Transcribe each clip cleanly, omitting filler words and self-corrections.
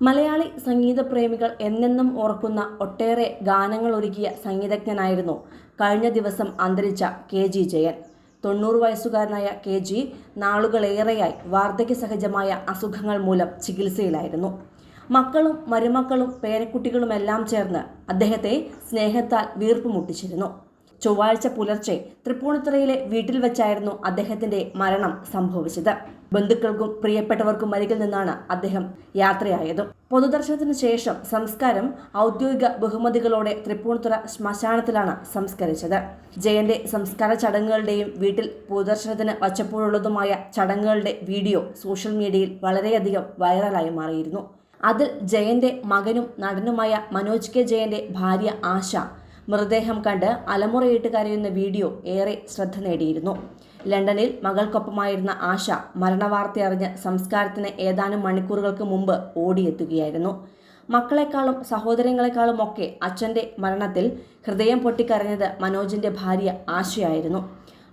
മലയാളി സംഗീത പ്രേമികൾ എന്നെന്നും ഓർക്കുന്ന ഒട്ടേറെ ഗാനങ്ങൾ ഒരുക്കിയ സംഗീതജ്ഞനായിരുന്നു കഴിഞ്ഞ ദിവസം അന്തരിച്ച കെ.ജി. ജയൻ. 90 വയസ്സുകാരനായ കെ.ജി. നാളുകളേറെയായി വാർദ്ധക്യസഹജമായ അസുഖങ്ങൾ മൂലം ചികിത്സയിലായിരുന്നു. മക്കളും മരുമക്കളും പേരക്കുട്ടികളുമെല്ലാം ചേർന്ന് അദ്ദേഹത്തെ സ്നേഹത്താൽ വീർപ്പുമുട്ടിച്ചിരുന്നു. ചൊവ്വാഴ്ച പുലർച്ചെ തൃപ്പൂണിത്തുറയിലെ വീട്ടിൽ വെച്ചായിരുന്നു അദ്ദേഹത്തിന്റെ മരണം സംഭവിച്ചത്. ബന്ധുക്കൾക്കും പ്രിയപ്പെട്ടവർക്കും അരികിൽ നിന്നാണ് അദ്ദേഹം യാത്രയായത്. പൊതുദർശനത്തിന് ശേഷം സംസ്കാരം ഔദ്യോഗിക ബഹുമതികളോടെ തൃപ്പൂണിത്തുറ ശ്മശാനത്തിലാണ് സംസ്കരിച്ചത്. ജയന്റെ സംസ്കാര ചടങ്ങുകളുടെയും വീട്ടിൽ പൊതുദർശനത്തിന് വച്ചപ്പോഴുള്ളതുമായ ചടങ്ങുകളുടെ വീഡിയോ സോഷ്യൽ മീഡിയയിൽ വളരെയധികം വൈറലായി മാറിയിരുന്നു. അതിൽ ജയന്റെ മകനും നടനുമായ മനോജ് കെ ജയന്റെ ഭാര്യ ആശ മൃതദേഹം കണ്ട് അലമുറയിട്ട് കരയുന്ന വീഡിയോ ഏറെ ശ്രദ്ധ നേടിയിരുന്നു. ലണ്ടനിൽ മകൾക്കൊപ്പമായിരുന്ന ആശ മരണവാർത്തയറിഞ്ഞ് സംസ്കാരത്തിന് ഏതാനും മണിക്കൂറുകൾക്ക് മുമ്പ് ഓടിയെത്തുകയായിരുന്നു. മക്കളെക്കാളും സഹോദരങ്ങളെക്കാളും ഒക്കെ അച്ഛൻ്റെ മരണത്തിൽ ഹൃദയം പൊട്ടിക്കരഞ്ഞത് മനോജിൻ്റെ ഭാര്യ ആശയായിരുന്നു.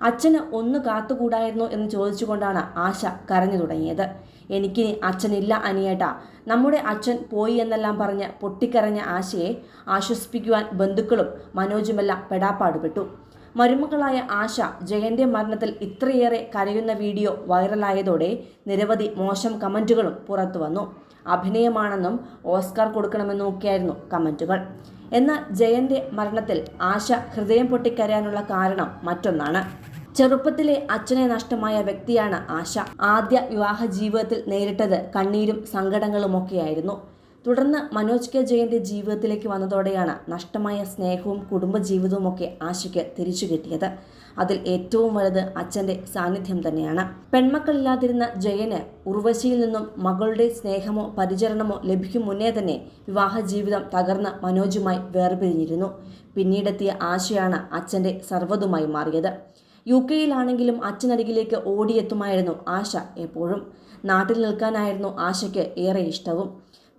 അച്ഛന് ഒന്ന് കാത്തുകൂടായിരുന്നു എന്ന് ചോദിച്ചുകൊണ്ടാണ് ആശ കരഞ്ഞു തുടങ്ങിയത്. എനിക്കിനി അച്ഛനില്ല അനിയേട്ടാ, നമ്മുടെ അച്ഛൻ പോയി എന്നെല്ലാം പറഞ്ഞ് പൊട്ടിക്കരഞ്ഞ ആശയെ ആശ്വസിപ്പിക്കുവാൻ ബന്ധുക്കളും മനോജുമെല്ലാം പെടാപ്പാടുപെട്ടു. മരുമകളായ ആശ ജയന്റെ മരണത്തിൽ ഇത്രയേറെ കരയുന്ന വീഡിയോ വൈറലായതോടെ നിരവധി മോശം കമന്റുകളും പുറത്തു വന്നു. അഭിനയമാണെന്നും ഓസ്കാർ കൊടുക്കണമെന്നൊക്കെയായിരുന്നു കമന്റുകൾ. എന്നാൽ ജയന്റെ മരണത്തിൽ ആശ ഹൃദയം പൊട്ടിക്കരയാനുള്ള കാരണം മറ്റൊന്നാണ്. ചെറുപ്പത്തിലെ അച്ഛനെ നഷ്ടമായ വ്യക്തിയാണ് ആശ. ആദ്യ വിവാഹ ജീവിതത്തിൽ നേരിട്ടത് കണ്ണീരും സങ്കടങ്ങളുമൊക്കെയായിരുന്നു. തുടർന്ന് മനോജ് കെ ജയന്റെ ജീവിതത്തിലേക്ക് വന്നതോടെയാണ് നഷ്ടമായ സ്നേഹവും കുടുംബജീവിതവുമൊക്കെ ആശയ്ക്ക് തിരിച്ചു കിട്ടിയത്. അതിൽ ഏറ്റവും വലുത് അച്ഛൻ്റെ സാന്നിധ്യം തന്നെയാണ്. പെൺമക്കളില്ലാതിരുന്ന ജയന് ഉർവശിയിൽ നിന്നും മകളുടെ സ്നേഹമോ പരിചരണമോ ലഭിക്കും മുന്നേ തന്നെ വിവാഹ ജീവിതം തകർന്ന് മനോജുമായി വേർപിരിഞ്ഞിരുന്നു. പിന്നീടെത്തിയ ആശയാണ് അച്ഛൻ്റെ സർവ്വതുമായി മാറിയത്. UK-യിലാണെങ്കിലും അച്ഛനരികിലേക്ക് ഓടിയെത്തുമായിരുന്നു ആശ എപ്പോഴും. നാട്ടിൽ നിൽക്കാനായിരുന്നു ആശയ്ക്ക് ഏറെ ഇഷ്ടവും.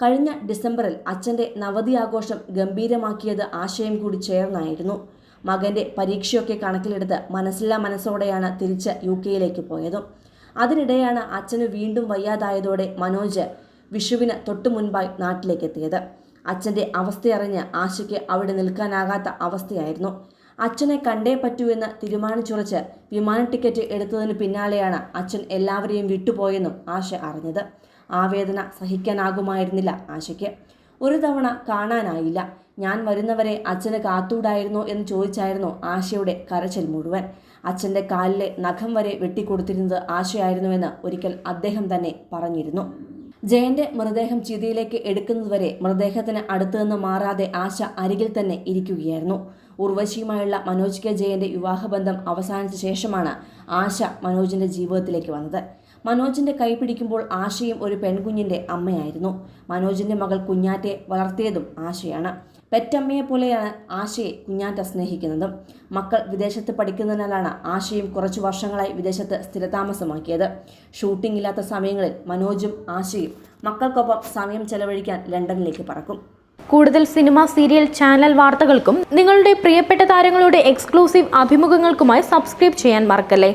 കഴിഞ്ഞ ഡിസംബറിൽ അച്ഛൻ്റെ നവതി ആഘോഷം ഗംഭീരമാക്കിയത് ആശയും കൂടി ചേർന്നായിരുന്നു. മകൻ്റെ പരീക്ഷയൊക്കെ കണക്കിലെടുത്ത് മനസ്സില്ലാ മനസ്സോടെയാണ് തിരിച്ച് UK-യിലേക്ക് പോയത്. അതിനിടെയാണ് അച്ഛന് വീണ്ടും വയ്യാതായതോടെ മനോജ് വിഷുവിന് തൊട്ടു മുൻപായി നാട്ടിലേക്ക് എത്തിയത്. അച്ഛൻ്റെ അവസ്ഥയറിഞ്ഞ് ആശയ്ക്ക് അവിടെ നിൽക്കാനാകാത്ത അവസ്ഥയായിരുന്നു. അച്ഛനെ കണ്ടേ പറ്റൂ എന്ന് തീരുമാനിച്ചുറച്ച് വിമാന ടിക്കറ്റ് എടുത്തതിന് പിന്നാലെയാണ് അച്ഛൻ എല്ലാവരെയും വിട്ടുപോയെന്നും ആശ അറിഞ്ഞത്. ആ വേദന സഹിക്കാനാകുമായിരുന്നില്ല ആശയ്ക്ക്. ഒരു തവണ കാണാനായില്ല. ഞാൻ വരുന്നവരെ അച്ഛന് കാത്തൂടായിരുന്നോ എന്ന് ചോദിച്ചായിരുന്നു ആശയുടെ കരച്ചിൽ മുഴുവൻ. അച്ഛൻ്റെ കാലിലെ നഖം വരെ വെട്ടിക്കൊടുത്തിരുന്നത് ആശയായിരുന്നുവെന്ന് ഒരിക്കൽ അദ്ദേഹം തന്നെ പറഞ്ഞിരുന്നു. ജയന്റെ മൃതദേഹം ചിതയിലേക്ക് എടുക്കുന്നതുവരെ മൃതദേഹത്തിന് അടുത്തു നിന്ന് മാറാതെ ആശ അരികിൽ തന്നെ ഇരിക്കുകയായിരുന്നു. ഉർവശിയുമായുള്ള മനോജ് കെ ജയന്റെ വിവാഹബന്ധം അവസാനിച്ച ശേഷമാണ് ആശ മനോജിന്റെ ജീവിതത്തിലേക്ക് വന്നത്. മനോജിന്റെ കൈ പിടിക്കുമ്പോൾ ആശയും ഒരു പെൺകുഞ്ഞിന്റെ അമ്മയായിരുന്നു. മനോജിന്റെ മകൾ കുഞ്ഞാറ്റെ വളർത്തിയതും ആശയാണ്. പെറ്റമ്മയെ പോലെയാണ് ആശയെ കുഞ്ഞാറ്റ സ്നേഹിക്കുന്നതും. മക്കൾ വിദേശത്ത് പഠിക്കുന്നതിനാലാണ് ആശയും കുറച്ചു വർഷങ്ങളായി വിദേശത്ത് സ്ഥിരതാമസമാക്കിയത്. ഷൂട്ടിംഗ് ഇല്ലാത്ത സമയങ്ങളിൽ മനോജും ആശയും മക്കൾക്കൊപ്പം സമയം ചെലവഴിക്കാൻ ലണ്ടനിലേക്ക് പറക്കും. കൂടുതൽ സിനിമ, സീരിയൽ, ചാനൽ വാർത്തകൾക്കും നിങ്ങളുടെ പ്രിയപ്പെട്ട താരങ്ങളുടെ എക്സ്ക്ലൂസീവ് അഭിമുഖങ്ങൾക്കുമായി സബ്സ്ക്രൈബ് ചെയ്യാൻ മറക്കല്ലേ.